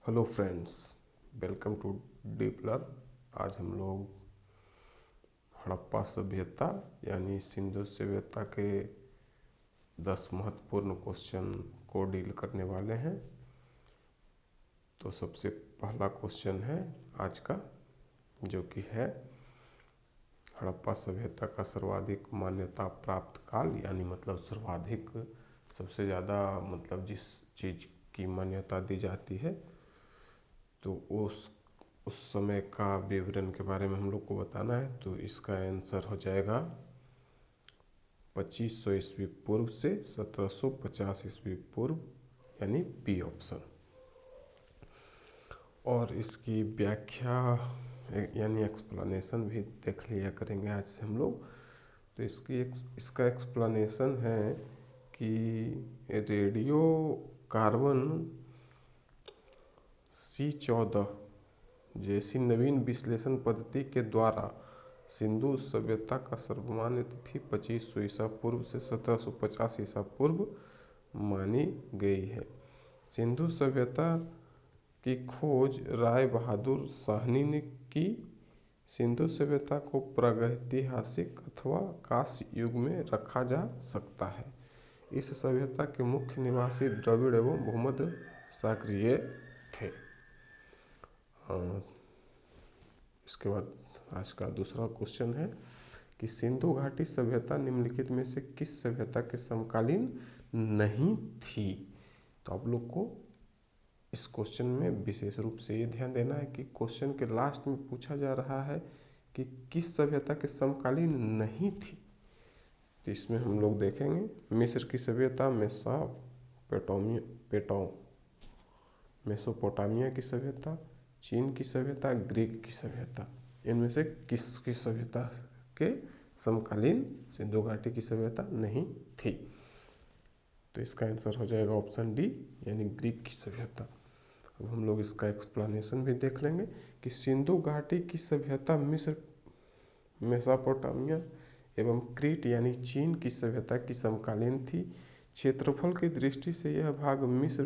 Hello friends, welcome to Deep Learn. आज हम लोग हड़प्पा सभ्यता यानी सिंधु सभ्यता के 10 महत्वपूर्ण क्वेश्चन को डील करने वाले हैं। तो सबसे पहला क्वेश्चन है आज का, जो कि है हड़प्पा सभ्यता का सर्वाधिक मान्यता प्राप्त काल, यानी मतलब सर्वाधिक सबसे ज़्यादा मतलब जिस चीज़ की मान्यता दी जाती है तो उस समय का विवरण के बारे में हम लोग को बताना है। तो इसका आंसर हो जाएगा 2500 ईस्वी पूर्व से 1750 ईस्वी पूर्व, यानी बी ऑप्शन। और इसकी व्याख्या यानी एक्सप्लेनेशन भी देख लिया करेंगे आज से हम लोग। तो इसका एक्सप्लेनेशन है कि रेडियो कार्बन C14 जैसी नवीन विश्लेषण पद्धति के द्वारा सिंधु सभ्यता का सर्वमान्य तिथि 2500 ईसा पूर्व से 1750 ईसा पूर्व मानी गई है। सिंधु सभ्यता की खोज राय बहादुर साहनी ने की। सिंधु सभ्यता को प्रागैतिहासिक अथवा कांस्य युग में रखा जा सकता है। इस सभ्यता के मुख्य निवासी द्रविड़ एवं भूमध्य सागरीय थे। इसके बाद आज का दूसरा क्वेश्चन है कि सिंधु घाटी सभ्यता निम्नलिखित में से किस सभ्यता के समकालीन नहीं थी। तो आप लोग को इस क्वेश्चन में विशेष रूप से ये ध्यान देना है कि क्वेश्चन के लास्ट में पूछा जा रहा है कि किस सभ्यता के समकालीन नहीं थी। तो इसमें हम लोग देखेंगे मिस्र की सभ्यता, मेसोपोटामिया की सभ्यता, चीन की सभ्यता, ग्रीक की सभ्यता। इनमें से किसकी सभ्यता के समकालीन सिंधु घाटी की सभ्यता नहीं थी। तो इसका आंसर हो जाएगा ऑप्शन डी, यानी ग्रीक की सभ्यता। अब हम लोग इसका एक्सप्लेनेशन भी देख लेंगे कि सिंधु घाटी की सभ्यता मिस्र, मेसोपोटामिया एवं क्रीट यानी चीन की सभ्यता की समकालीन थी। क्षेत्रफल की दृष्टि से यह भाग मिस्र,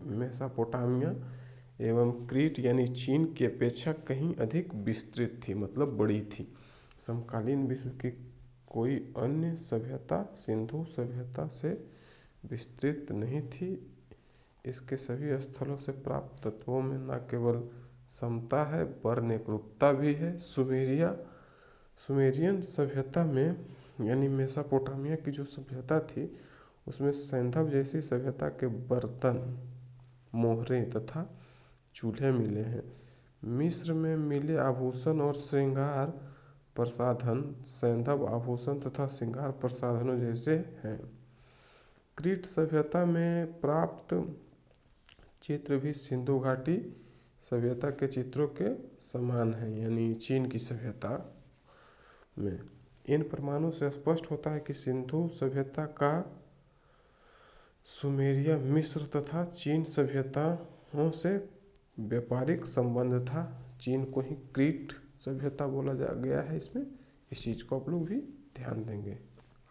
मेसोपोटामिया एवं क्रीट यानी चीन की अपेक्षा कहीं अधिक विस्तृत थी, मतलब बड़ी थी। समकालीन विश्व की कोई अन्य सभ्यता सिंधु सभ्यता से विस्तृत नहीं थी। इसके सभी स्थलों से प्राप्त तत्वों में न केवल समता है वरन एकरूपता भी है। सुमेरियन सभ्यता में यानी मेसोपोटामिया की जो सभ्यता थी उसमें सैंधव जैसी सभ्यता के बर्तन, मोहरें तथा चूल्हे मिले हैं। मिस्र में मिले आभूषण और श्रृंगार प्रसाधन सैंधव आभूषण तथा श्रृंगार प्रसाधनों जैसे हैं। क्रीट सभ्यता में प्राप्त चित्र भी सिंधु घाटी सभ्यता के चित्रों के समान है, यानी चीन की सभ्यता में। इन प्रमाणों से स्पष्ट होता है कि सिंधु सभ्यता का सुमेरिया, मिस्र तथा चीन सभ्यताओं से व्यापारिक संबंध था। चीन को ही क्रीट सभ्यता बोला गया है इसमें। इस चीज़ को आप लोग भी ध्यान देंगे।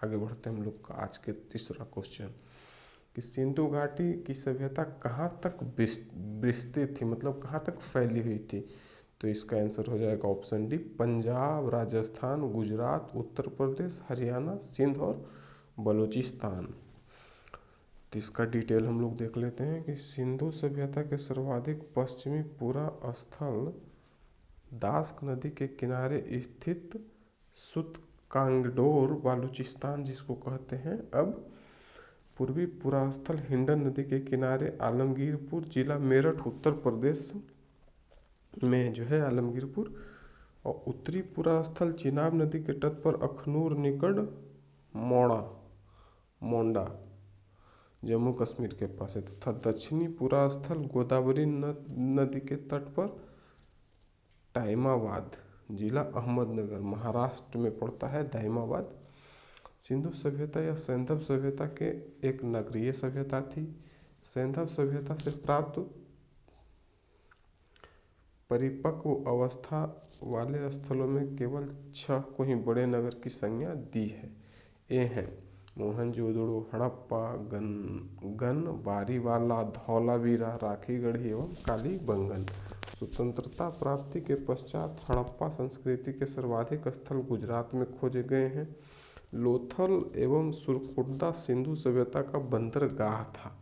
आगे बढ़ते हैं हम लोग का आज के तीसरा क्वेश्चन कि सिंधु घाटी की सभ्यता कहाँ तक विस्तृत थी, मतलब कहाँ तक फैली हुई थी। तो इसका आंसर हो जाएगा ऑप्शन डी, पंजाब, राजस्थान, गुजरात, उत्तर प्रदेश, हरियाणा, सिंध और बलूचिस्तान। तो इसका डिटेल हम लोग देख लेते हैं कि सिंधु सभ्यता के सर्वाधिक पश्चिमी पूरा स्थल दास्क नदी के किनारे स्थित सुतकांगडोर बलूचिस्तान जिसको कहते हैं। अब पूर्वी पूरा स्थल हिंडन नदी के किनारे आलमगीरपुर जिला मेरठ उत्तर प्रदेश में जो है आलमगीरपुर, और उत्तरी पूरा स्थल चिनाब नदी के तट पर अखनूर निकट मोंडा जम्मू कश्मीर के पास है, तथा दक्षिणी पूरा स्थल गोदावरी नदी के तट पर दाइमाबाद जिला अहमदनगर महाराष्ट्र में पड़ता है। दाइमाबाद सिंधु सभ्यता या सैंधव सभ्यता के एक नगरीय सभ्यता थी। सैंधव सभ्यता से प्राप्त परिपक्व अवस्था वाले स्थलों में केवल 6 को ही बड़े नगर की संज्ञा दी है। ये हैं मोहनजोदड़ो, हड़प्पा, गन बारीवाला, धौलावीरा, राखीगढ़ी एवं कालीबंगन। स्वतंत्रता प्राप्ति के पश्चात हड़प्पा संस्कृति के सर्वाधिक स्थल गुजरात में खोजे गए हैं। लोथल एवं सुरकुंडा सिंधु सभ्यता का बंदरगाह था।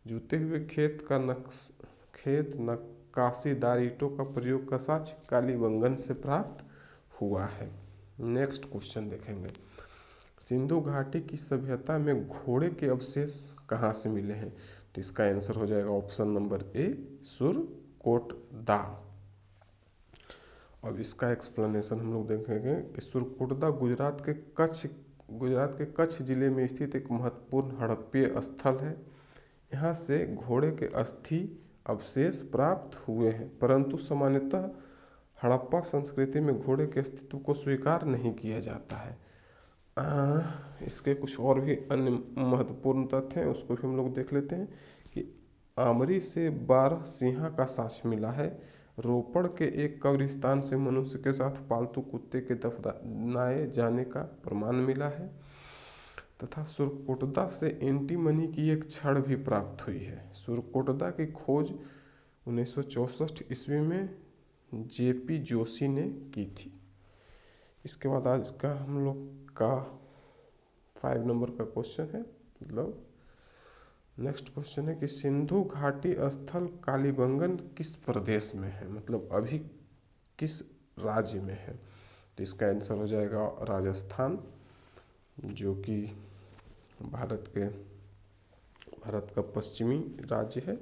जूते हुए खेत नक्काशीदार ईंटों का प्रयोग का साक्ष्य कालीबंगन से प्राप्त हुआ है। नेक्स्ट क्वेश्चन देखेंगे, सिंधु घाटी की सभ्यता में घोड़े के अवशेष कहाँ से मिले हैं? तो इसका आंसर हो जाएगा ऑप्शन नंबर ए, सुरकोटदा। अब इसका एक्सप्लेनेशन हम लोग देखेंगे कि सुरकोटदा गुजरात के कच्छ जिले में स्थित एक महत्वपूर्ण हड़प्पीय स्थल है। यहाँ से घोड़े के अस्थि अवशेष प्राप्त हुए हैं, परंतु सामान्यतः हड़प्पा संस्कृति में घोड़े के अस्तित्व को स्वीकार नहीं किया जाता है। इसके कुछ और भी अन्य महत्वपूर्ण तथ्य हैं, उसको भी हम लोग देख लेते हैं कि आमरी से 12 सिंहा का साक्ष्य मिला है। रोपड़ के एक कब्रिस्तान से मनुष्य के साथ पालतू कुत्ते के दफनाए जाने का प्रमाण मिला है तथा सुरकोटदा से एंटीमनी की एक छड़ भी प्राप्त हुई है। सुरकोटदा की खोज 1964 ईस्वी में जेपी जोशी ने की थी। इसके बाद आज का हम लोग का 5 नंबर का क्वेश्चन है, मतलब नेक्स्ट क्वेश्चन है कि सिंधु घाटी स्थल कालीबंगन किस प्रदेश में है, मतलब अभी किस राज्य में है? तो इसका आंसर हो जाएगा राजस्थान, जो कि भारत का पश्चिमी राज्य है।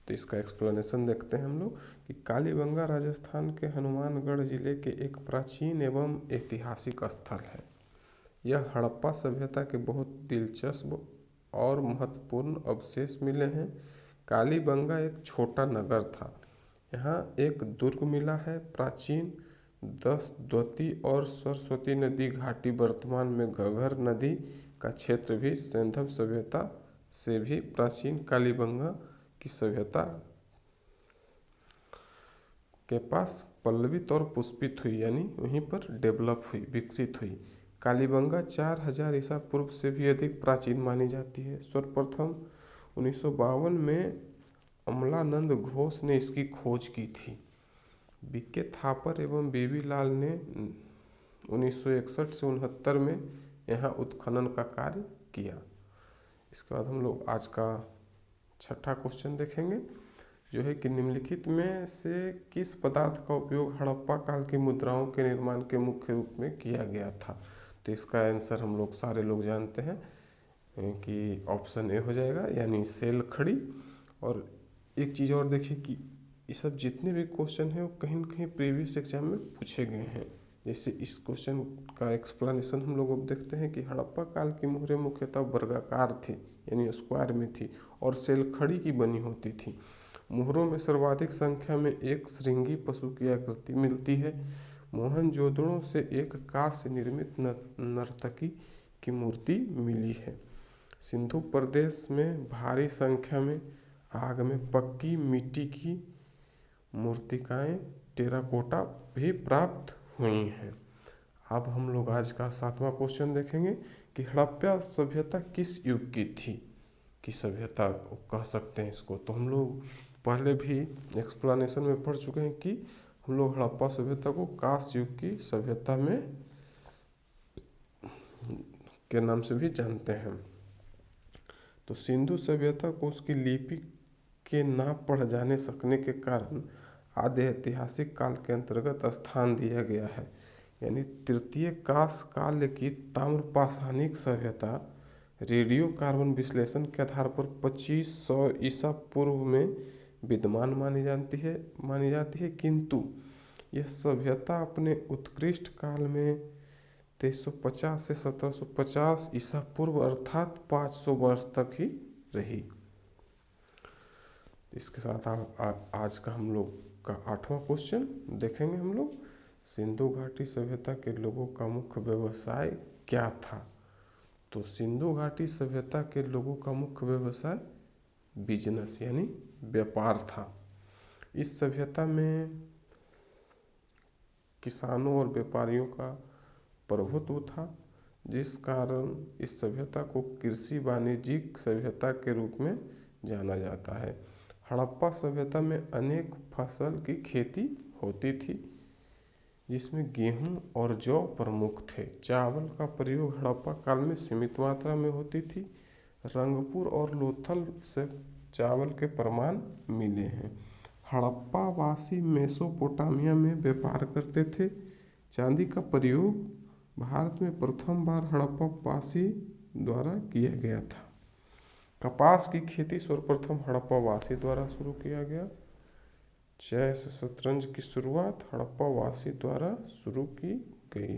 तो इसका एक्सप्लेनेशन देखते हैं हम लोग कि कालीबंगा राजस्थान के हनुमानगढ़ जिले के एक प्राचीन एवं ऐतिहासिक स्थल है। यह हड़प्पा सभ्यता के बहुत दिलचस्प और महत्वपूर्ण अवशेष मिले हैं। कालीबंगा एक छोटा नगर था। यहाँ एक दुर्ग मिला है। प्राचीन दसद्वती और सरस्वती नदी घाटी, वर्तमान में घग्गर नदी का क्षेत्र भी सैंधव सभ्यता से भी प्राचीन कालीबंगा की सभ्यता के पास पल्लवित और पुष्पित हुई, यानी वहीं पर डेवलप हुई, विकसित हुई। कालीबंगा 4000 ईसा पूर्व से भी अधिक प्राचीन मानी जाती है। सर्वप्रथम 1952 में अमलानंद घोष ने इसकी खोज की थी। बीके थापर एवं बीबी लाल ने 1961 से 69 में यहाँ उत्खनन का कार्य किया। इसके बाद हम लोग आज का 6ठा क्वेश्चन देखेंगे, जो है कि निम्नलिखित में से किस पदार्थ का उपयोग हड़प्पा काल की मुद्राओं के निर्माण के मुख्य रूप में किया गया था? तो इसका आंसर हम लोग सारे लोग जानते हैं कि ऑप्शन ए हो जाएगा, यानी सेल खड़ी। और एक चीज़ और देखिए कि ये सब जितने भी क्वेश्चन हैं वो कहीं न कहीं प्रीवियस एग्जाम में पूछे गए हैं। जैसे इस क्वेश्चन का एक्सप्लेनेशन हम लोग अब देखते हैं कि हड़प्पा काल की मोहरें मुख्यतः वर्गाकार थी, यानी स्क्वायर में थी, और सेल खड़ी की बनी होती थी। मोहरों में सर्वाधिक संख्या में एक श्रृंगी पशु की आकृति मिलती है। मोहनजोदड़ो से एक कांस्य से निर्मित नर्तकी की मूर्ति मिली है। सिंधु प्रदेश में भारी संख्या में आग में पक्की मिट्टी की मूर्तिकाएं टेराकोटा भी प्राप्त हुई हैं। अब हम लोग आज का 7वां क्वेश्चन देखेंगे कि हड़प्पा सभ्यता किस युग की थी, की सभ्यता कह सकते हैं इसको। तो हम लोग पहले भी एक्सप्लेनेशन में पढ़ चुके हैं कि हम लोग हड़प्पा सभ्यता को कांस्य युग की सभ्यता में के नाम से भी जानते हैं। तो सिंधु सभ्यता को उसकी लिपि के ना पढ़ जाने सकने के कारण आदि ऐतिहासिक काल के अंतर्गत स्थान दिया गया है, यानी तृतीय कांस्य काल की ताम्रपाषाणिक सभ्यता रेडियो कार्बन विश्लेषण के आधार पर 2500 ईसा पूर्व में विद्यमान मानी जाती है, किंतु यह सभ्यता अपने उत्कृष्ट काल में 2350 से 1750 ईसा पूर्व अर्थात 500 वर्ष तक ही रही। इसके साथ आज का हम लोग का 8वां क्वेश्चन देखेंगे हम लोग, सिंधु घाटी सभ्यता के लोगों का मुख्य व्यवसाय क्या था? तो सिंधु घाटी सभ्यता के लोगों का मुख्य व्यवसाय बिजनेस यानी व्यापार था। इस सभ्यता में किसानों और व्यापारियों का प्रभुत्व था। जिस कारण इस सभ्यता को कृषि वाणिज्यिक सभ्यता के रूप में जाना जाता है। हड़प्पा सभ्यता में अनेक फसल की खेती होती थी, जिसमें गेहूं और जौ प्रमुख थे। चावल का प्रयोग हड़प्पा काल में सीमित मात्रा में होती थी। रंगपुर और लोथल से चावल के प्रमाण मिले हैं। हड़प्पा वासी मेसोपोटामिया में व्यापार करते थे। चांदी का प्रयोग भारत में प्रथम बार हड़प्पा वासी द्वारा किया गया था। कपास की खेती सर्वप्रथम हड़प्पा वासी द्वारा शुरू किया गया। चेस शतरंज की शुरुआत हड़प्पा वासी द्वारा शुरू की गई।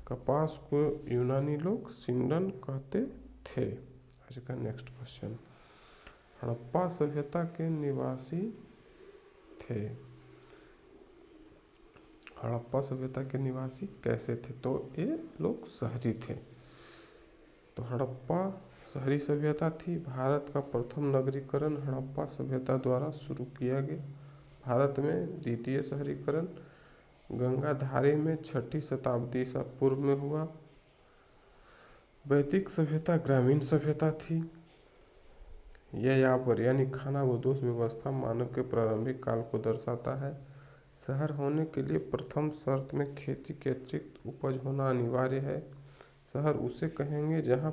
कपास को यूनानी लोग सिंडन कहते थे। आज का नेक्स्ट क्वेश्चन, हड़प्पा सभ्यता के निवासी थे। हड़प्पा सभ्यता के निवासी कैसे थे? तो ये लोग शहरी थे। तो हड़प्पा शहरी सभ्यता थी। भारत का प्रथम नगरीकरण हड़प्पा सभ्यता द्वारा शुरू किया गया। भारत में द्वितीय शहरीकरण गंगाधारी में 6ठी शताब्दी ईसा पूर्व में हुआ। वैदिक सभ्यता ग्रामीण सभ्यता थी। यह यावर यानी खानाबदोश व्यवस्था मानव के प्रारंभिक काल को दर्शाता है। शहर होने के लिए प्रथम शर्त में खेती के अतिरिक्त उपज होना अनिवार्य है। शहर उसे कहेंगे जहां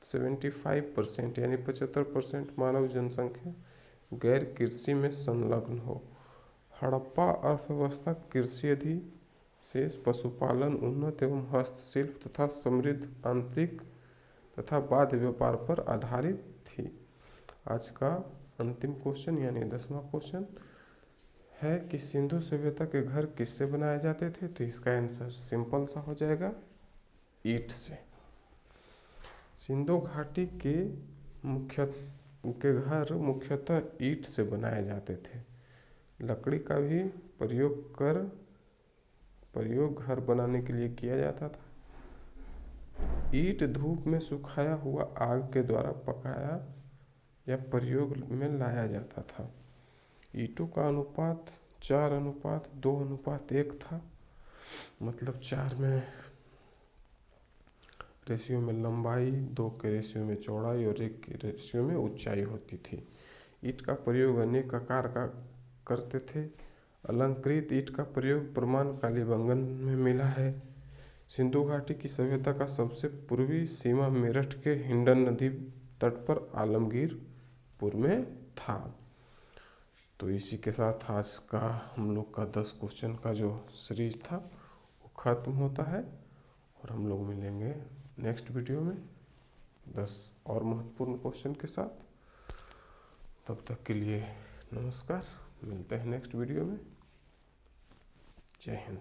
75% यानी 75% मानव जनसंख्या गैर कृषि में संलग्न हो। हड़प्पा अर्थव्यवस्था कृषि अधिशेष पशुपालन, उन्नत एवं हस्तशिल्प तथा समृद्ध आंतरिक तथा बाह्य व्यापार पर आधारित थी। आज का अंतिम क्वेश्चन यानी 10वां क्वेश्चन है कि सिंधु सभ्यता के घर किससे बनाए जाते थे? तो इसका आंसर सिंपल सा हो जाएगा, ईंट से। सिंधु घाटी के घर मुख्यतः ईंट से बनाए जाते थे। लकड़ी का भी प्रयोग घर बनाने के लिए किया जाता था। ईंट धूप में सुखाया हुआ आग के द्वारा पकाया या प्रयोग में लाया जाता था। ईंटों का अनुपात 4:2:1 था। मतलब 4 में रेशियो में लंबाई, 2 के रेशियो में चौड़ाई और 1 के रेशियो में ऊंचाई होती थी। ईंट का प्रयोग अनेक आकार का करते थे। अलंकृत ईंट का प्रयोग प्रमाण कालीबंगन में मिला है। सिंधु घाटी की सभ्यता का सबसे पूर्वी सीमा मेरठ के हिंडन नदी तट पर आलमगीरपुर में था। तो इसी के साथ आज का हम लोग का 10 क्वेश्चन का जो सीरीज था वो खत्म होता है और हम लोग मिलेंगे नेक्स्ट वीडियो में 10 और महत्वपूर्ण क्वेश्चन के साथ। तब तक के लिए नमस्कार, मिलते हैं नेक्स्ट वीडियो में। जय हिंद।